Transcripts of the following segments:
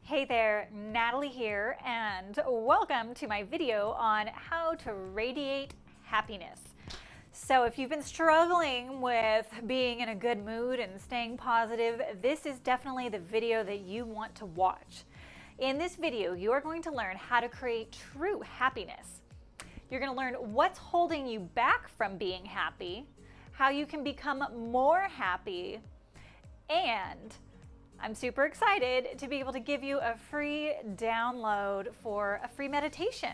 Hey there, Natalie here, and welcome to my video on how to radiate happiness. So if you've been struggling with being in a good mood and staying positive, this is definitely the video that you want to watch. In this video, you are going to learn how to create true happiness. You're going to learn what's holding you back from being happy, how you can become more happy, and I'm super excited to be able to give you a free download for a free meditation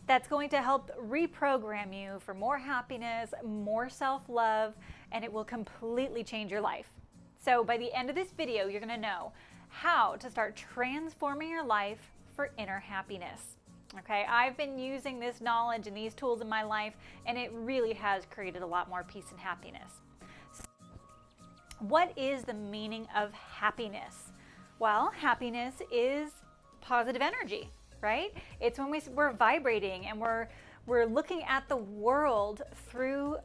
that's going to help reprogram you for more happiness, more self-love, and it will completely change your life. So by the end of this video, you're going to know how to start transforming your life for inner happiness. Okay, I've been using this knowledge and these tools in my life, and it really has created a lot more peace and happiness. What is the meaning of happiness? Well, happiness is positive energy, right? It's when we're vibrating and we're looking at the world through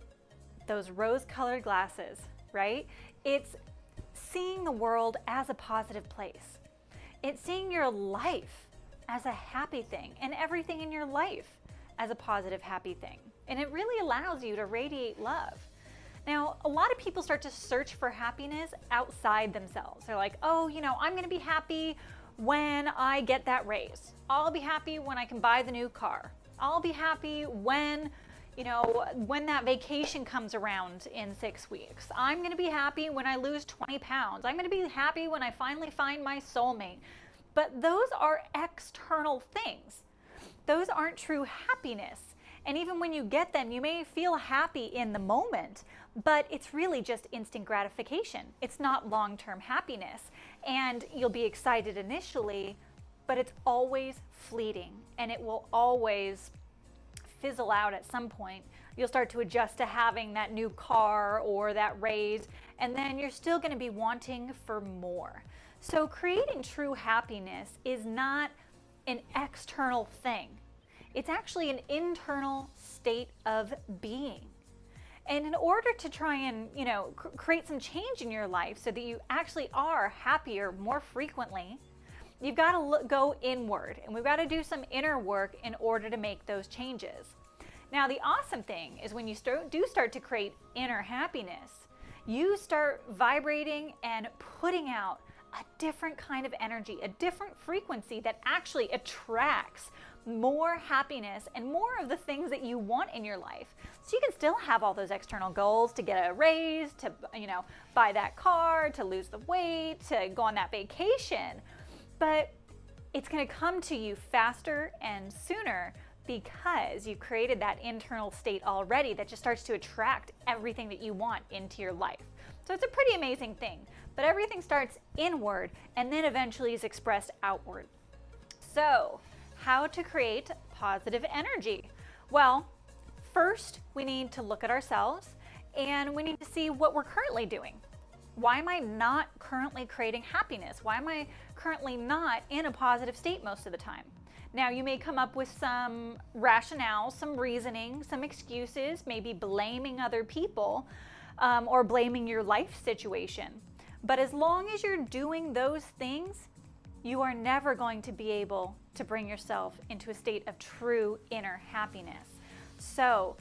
those rose-colored glasses, right? It's seeing the world as a positive place. It's seeing your life as a happy thing and everything in your life as a positive, happy thing. And it really allows you to radiate love. Now, a lot of people start to search for happiness outside themselves. They're like, oh, I'm going to be happy when I get that raise. I'll be happy when I can buy the new car. I'll be happy when that vacation comes around in 6 weeks. I'm going to be happy when I lose 20 pounds. I'm going to be happy when I finally find my soulmate. But those are external things. Those aren't true happiness. And even when you get them, you may feel happy in the moment, but it's really just instant gratification. It's not long-term happiness. And you'll be excited initially, but it's always fleeting and it will always fizzle out at some point. You'll start to adjust to having that new car or that raise, and then you're still going to be wanting for more. So creating true happiness is not an external thing. It's actually an internal state of being. And in order to try and, create some change in your life so that you actually are happier more frequently, you've got to go inward, and we've got to do some inner work in order to make those changes. Now, the awesome thing is when you do start to create inner happiness, you start vibrating and putting out a different kind of energy, a different frequency that actually attracts more happiness and more of the things that you want in your life. So you can still have all those external goals to get a raise, to buy that car, to lose the weight, to go on that vacation, but it's going to come to you faster and sooner because you created that internal state already that just starts to attract everything that you want into your life. So it's a pretty amazing thing, but everything starts inward and then eventually is expressed outward. So how to create positive energy? Well, first we need to look at ourselves and we need to see what we're currently doing. Why am I not currently creating happiness? Why am I currently not in a positive state most of the time? Now, you may come up with some rationale, some reasoning, some excuses, maybe blaming other people or blaming your life situation. But as long as you're doing those things, you are never going to be able to bring yourself into a state of true inner happiness. So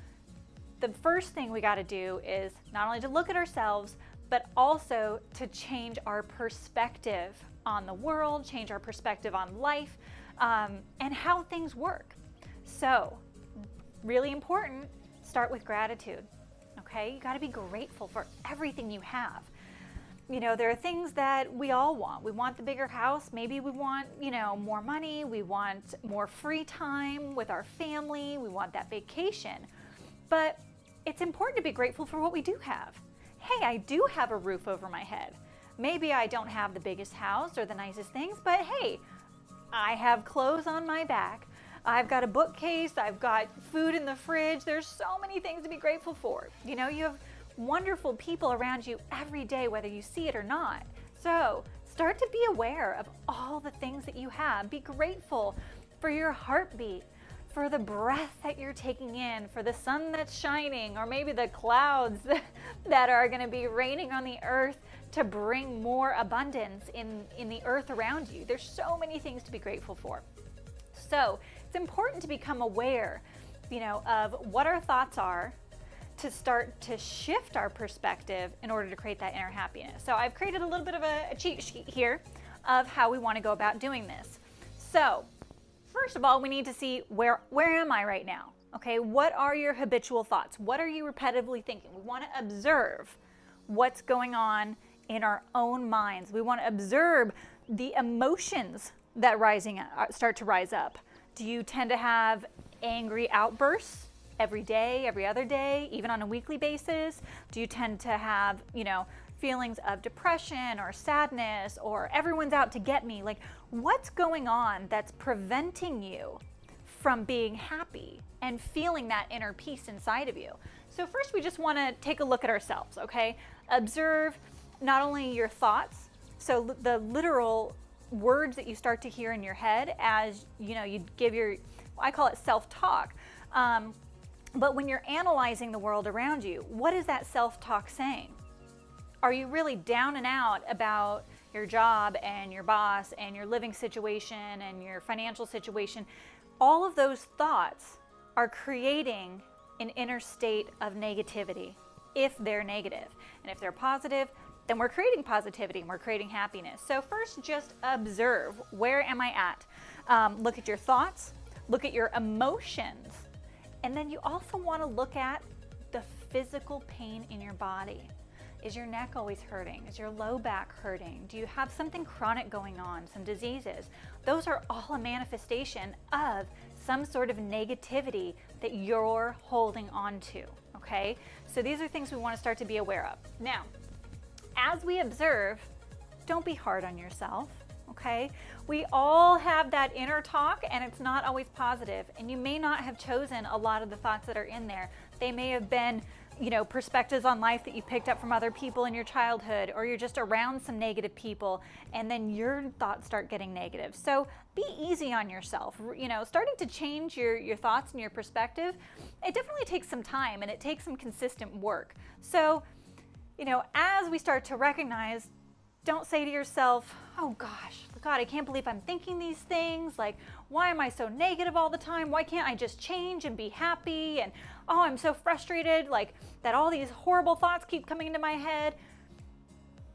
the first thing we got to do is not only to look at ourselves, but also to change our perspective on the world, change our perspective on life, and how things work. So really important, start with gratitude. Okay, you got to be grateful for everything you have. There are things that we all want. We want the bigger house. Maybe we want, more money. We want more free time with our family. We want that vacation. But it's important to be grateful for what we do have. Hey, I do have a roof over my head. Maybe I don't have the biggest house or the nicest things, but hey, I have clothes on my back. I've got a bookcase. I've got food in the fridge. There's so many things to be grateful for. You have wonderful people around you every day, whether you see it or not. So start to be aware of all the things that you have. Be grateful for your heartbeat, for the breath that you're taking in, for the sun that's shining, or maybe the clouds that are going to be raining on the earth to bring more abundance in the earth around you. There's so many things to be grateful for. So it's important to become aware, of what our thoughts are, to start to shift our perspective in order to create that inner happiness. So I've created a little bit of a cheat sheet here of how we want to go about doing this. So first of all, we need to see where am I right now? Okay, what are your habitual thoughts? What are you repetitively thinking? We want to observe what's going on in our own minds. We want to observe the emotions that start to rise up. Do you tend to have angry outbursts every day, every other day, even on a weekly basis? Do you tend to have, feelings of depression or sadness, or everyone's out to get me? Like, what's going on that's preventing you from being happy and feeling that inner peace inside of you? So first, we just want to take a look at ourselves, okay? Observe not only your thoughts, so the literal words that you start to hear in your head as, you give I call it self-talk. But when you're analyzing the world around you, what is that self-talk saying? Are you really down and out about your job and your boss and your living situation and your financial situation? All of those thoughts are creating an inner state of negativity if they're negative. And if they're positive, then we're creating positivity and we're creating happiness. So first, just observe, where am I at? Look at your thoughts, look at your emotions, and then you also want to look at the physical pain in your body. Is your neck always hurting? Is your low back hurting? Do you have something chronic going on, some diseases? Those are all a manifestation of some sort of negativity that you're holding on to, okay? So these are things we want to start to be aware of. Now, as we observe, don't be hard on yourself, okay? We all have that inner talk, and it's not always positive, and you may not have chosen a lot of the thoughts that are in there. They may have been perspectives on life that you picked up from other people in your childhood, or you're just around some negative people, and then your thoughts start getting negative. So be easy on yourself. Starting to change your thoughts and your perspective, it definitely takes some time, and it takes some consistent work. So, as we start to recognize, don't say to yourself, oh gosh, God, I can't believe I'm thinking these things. Like, why am I so negative all the time? Why can't I just change and be happy? And, oh, I'm so frustrated, like, that all these horrible thoughts keep coming into my head.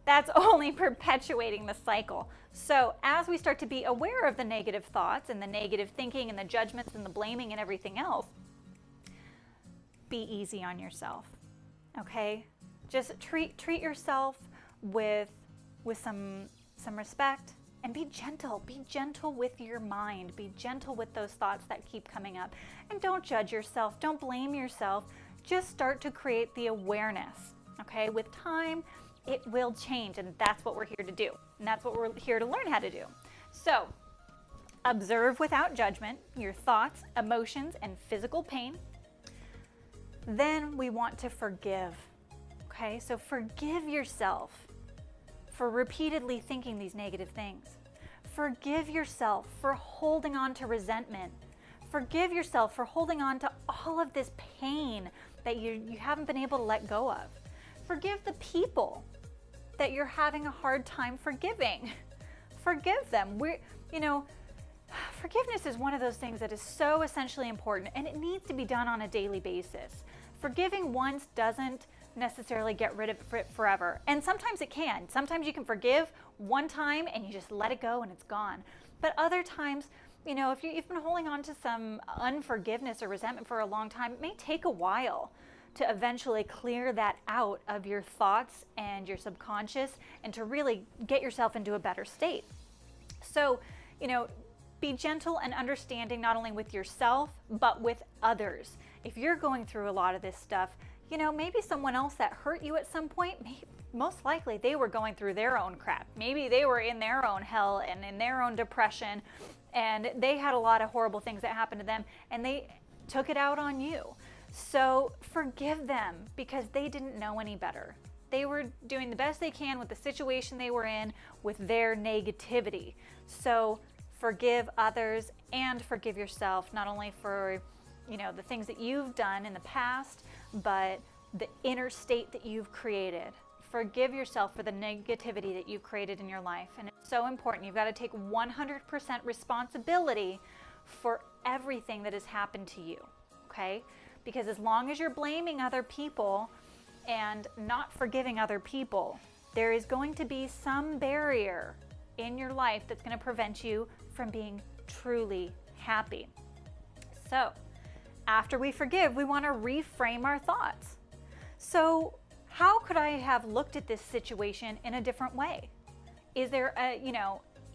That's only perpetuating the cycle. So as we start to be aware of the negative thoughts and the negative thinking and the judgments and the blaming and everything else, be easy on yourself, okay? Just treat yourself with some respect, and be gentle. Be gentle with your mind. Be gentle with those thoughts that keep coming up. And don't judge yourself. Don't blame yourself. Just start to create the awareness, okay? With time, it will change, and that's what we're here to do. And that's what we're here to learn how to do. So, observe without judgment your thoughts, emotions, and physical pain. Then we want to forgive, okay? So forgive yourself for repeatedly thinking these negative things. Forgive yourself for holding on to resentment. Forgive yourself for holding on to all of this pain that you haven't been able to let go of. Forgive the people that you're having a hard time forgiving. Forgive them. Forgiveness is one of those things that is so essentially important, and it needs to be done on a daily basis. Forgiving once doesn't necessarily get rid of it forever. And sometimes it can. Sometimes you can forgive one time and you just let it go and it's gone. But other times, if you've been holding on to some unforgiveness or resentment for a long time, it may take a while to eventually clear that out of your thoughts and your subconscious, and to really get yourself into a better state. So, be gentle and understanding, not only with yourself, but with others. If you're going through a lot of this stuff, maybe someone else that hurt you at some point, most likely they were going through their own crap. Maybe they were in their own hell and in their own depression, and they had a lot of horrible things that happened to them, and they took it out on you. So forgive them, because they didn't know any better. They were doing the best they can with the situation they were in, with their negativity. So forgive others and forgive yourself, not only for, the things that you've done in the past, but the inner state that you've created. Forgive yourself for the negativity that you've created in your life. And it's so important. You've got to take 100% responsibility for everything that has happened to you, okay? Because as long as you're blaming other people and not forgiving other people, there is going to be some barrier in your life that's going to prevent you from being truly happy. So, after we forgive, we want to reframe our thoughts. So, how could I have looked at this situation in a different way? Is there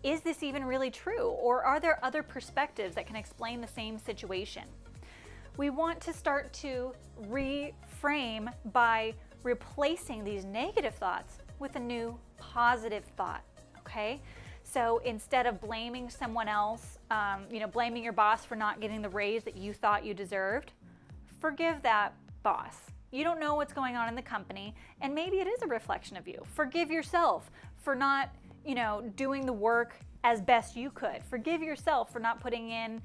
is this even really true? Or are there other perspectives that can explain the same situation? We want to start to reframe by replacing these negative thoughts with a new positive thought, okay? So instead of blaming someone else, blaming your boss for not getting the raise that you thought you deserved, forgive that boss. You don't know what's going on in the company, and maybe it is a reflection of you. Forgive yourself for not, doing the work as best you could. Forgive yourself for not putting in,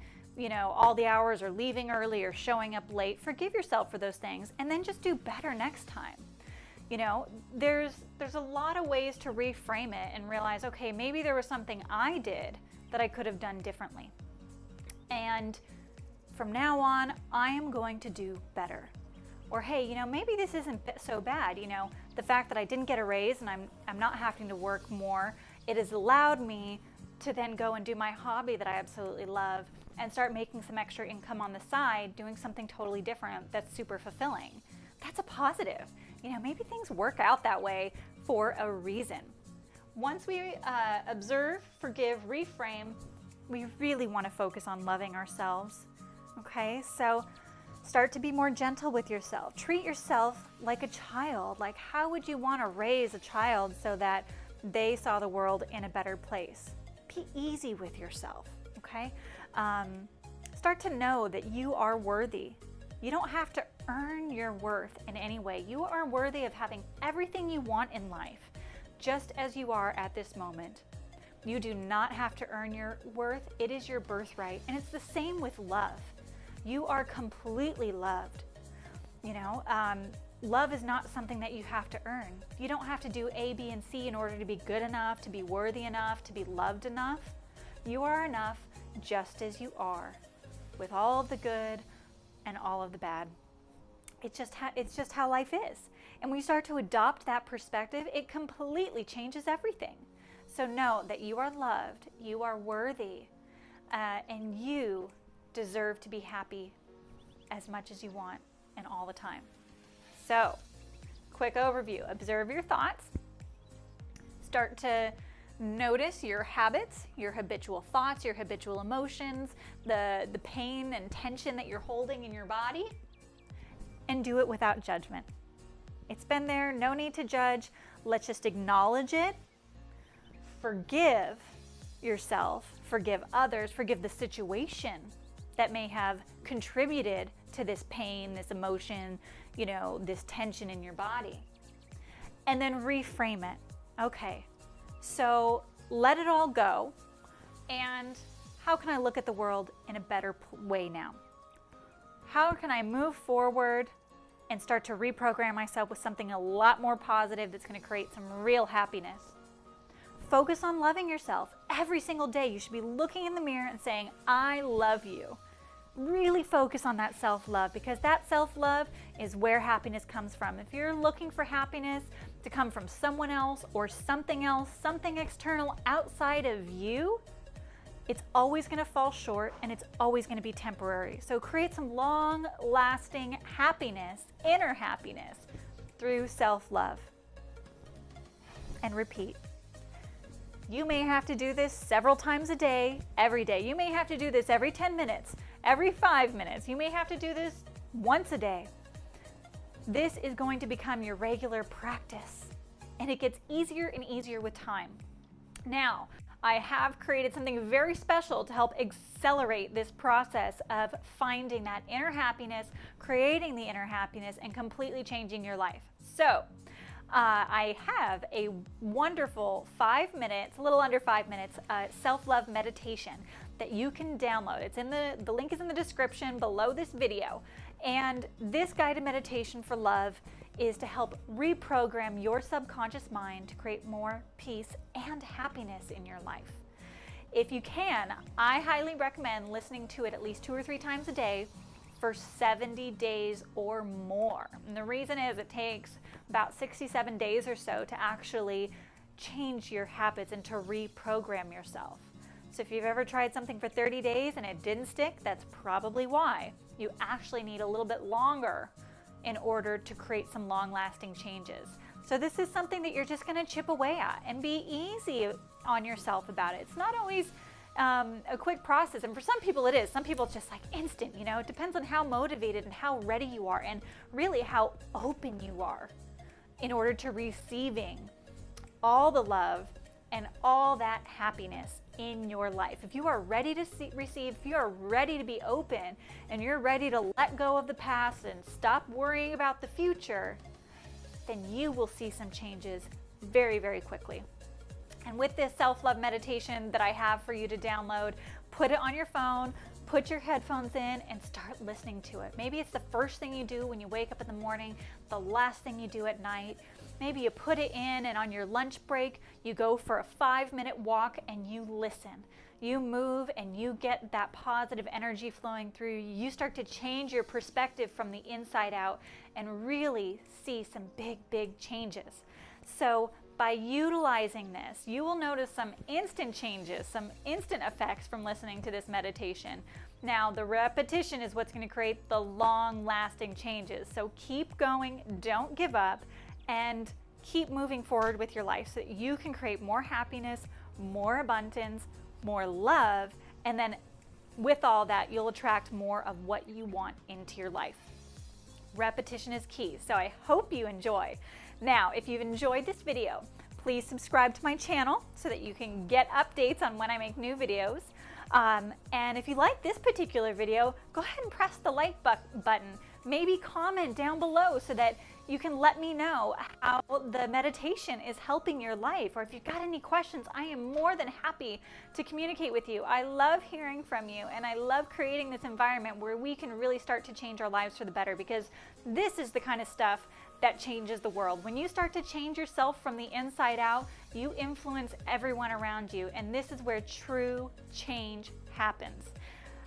all the hours, or leaving early, or showing up late. Forgive yourself for those things, and then just do better next time. There's a lot of ways to reframe it and realize, okay, maybe there was something I did that I could have done differently. And from now on, I am going to do better. Or, hey, maybe this isn't so bad. The fact that I didn't get a raise and I'm not having to work more, it has allowed me to then go and do my hobby that I absolutely love and start making some extra income on the side, doing something totally different that's super fulfilling. That's a positive. Maybe things work out that way for a reason. Once we observe, forgive, reframe, we really want to focus on loving ourselves. Okay, so start to be more gentle with yourself. Treat yourself like a child. Like, how would you want to raise a child so that they saw the world in a better place? Be easy with yourself, okay? Start to know that you are worthy. You don't have to earn your worth in any way. You are worthy of having everything you want in life, just as you are at this moment. You do not have to earn your worth. It is your birthright. And it's the same with love. You are completely loved. Love is not something that you have to earn. You don't have to do A, B, and C in order to be good enough, to be worthy enough, to be loved enough. You are enough just as you are, with all of the good and all of the bad. It's just how life is. And when you start to adopt that perspective, it completely changes everything. So know that you are loved, you are worthy, and you deserve to be happy as much as you want and all the time. So, quick overview. Observe your thoughts. Start to notice your habits, your habitual thoughts, your habitual emotions, the pain and tension that you're holding in your body, and do it without judgment. It's been there, no need to judge. Let's just acknowledge it. Forgive yourself, forgive others, forgive the situation that may have contributed to this pain, this emotion, this tension in your body. And then reframe it. Okay, so let it all go. And how can I look at the world in a better way now? How can I move forward and start to reprogram myself with something a lot more positive that's going to create some real happiness? Focus on loving yourself. Every single day you should be looking in the mirror and saying, I love you. Really focus on that self-love, because that self-love is where happiness comes from. If you're looking for happiness to come from someone else, something external outside of you, it's always going to fall short and it's always going to be temporary. So create some long-lasting happiness, inner happiness, through self-love. And repeat. You may have to do this several times a day, every day. You may have to do this every 10 minutes, every 5 minutes. You may have to do this once a day. This is going to become your regular practice, and it gets easier and easier with time. Now, I have created something very special to help accelerate this process of finding that inner happiness, creating the inner happiness, and completely changing your life. So, I have a wonderful 5 minutes, a little under 5 minutes, self-love meditation that you can download. It's in the link is in the description below this video. And this guided meditation for love is to help reprogram your subconscious mind to create more peace and happiness in your life. If you can, I highly recommend listening to it at least 2 or 3 times a day for 70 days or more. And the reason is it takes about 67 days or so to actually change your habits and to reprogram yourself. So if you've ever tried something for 30 days and it didn't stick, that's probably why. You actually need a little bit longer in order to create some long-lasting changes. So this is something that you're just going to chip away at and be easy on yourself about it. It's not always a quick process, and for some people it is. Some people it's just like instant, you know. It depends on how motivated and how ready you are and really how open you are in order to receiving all the love and all that happiness in your life. If you are ready to receive, if you are ready to be open and you're ready to let go of the past and stop worrying about the future, then you will see some changes very, very quickly. And with this self-love meditation that I have for you to download, put it on your phone, put your headphones in and start listening to it. Maybe it's the first thing you do when you wake up in the morning, the last thing you do at night. Maybe you put it in and on your lunch break, you go for a 5-minute walk and you listen. You move and you get that positive energy flowing through you. You start to change your perspective from the inside out and really see some big, big changes. So by utilizing this, you will notice some instant changes, some instant effects from listening to this meditation. Now, the repetition is what's going to create the long-lasting changes. So keep going, don't give up, and keep moving forward with your life so that you can create more happiness, more abundance, more love, and then with all that, you'll attract more of what you want into your life. Repetition is key, so I hope you enjoy. Now, if you've enjoyed this video, please subscribe to my channel so that you can get updates on when I make new videos. And if you like this particular video, go ahead and press the like button. Maybe comment down below so that you can let me know how the meditation is helping your life. Or if you've got any questions, I am more than happy to communicate with you. I love hearing from you, and I love creating this environment where we can really start to change our lives for the better, because this is the kind of stuff that changes the world. When you start to change yourself from the inside out, you influence everyone around you, and this is where true change happens.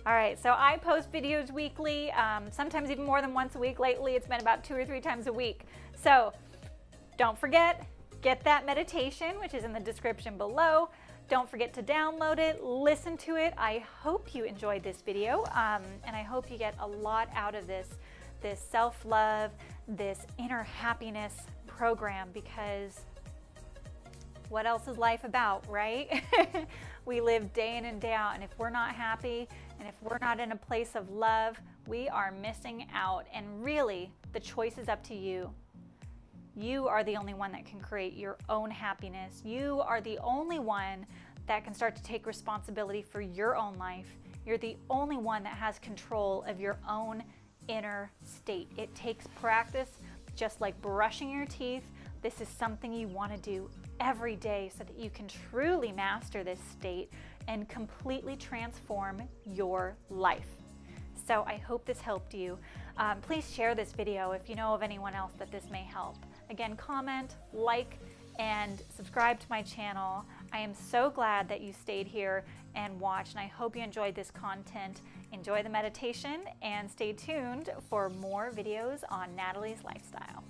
All right, so I post videos weekly, sometimes even more than once a week. Lately, it's been about 2 or 3 times a week. So don't forget, get that meditation, which is in the description below. Don't forget to download it, listen to it. I hope you enjoyed this video, and I hope you get a lot out of this self-love, this inner happiness program, because what else is life about, right? We live day in and day out, and if we're not happy and if we're not in a place of love, we are missing out. And really, the choice is up to you. You are the only one that can create your own happiness. You are the only one that can start to take responsibility for your own life. You're the only one that has control of your own inner state. It takes practice, just like brushing your teeth. This is something you want to do every day so that you can truly master this state and completely transform your life. So I hope this helped you. Please share this video if you know of anyone else that this may help. Again, comment, like, and subscribe to my channel. I am so glad that you stayed here and watched, and I hope you enjoyed this content. Enjoy the meditation and stay tuned for more videos on Natalie's lifestyle.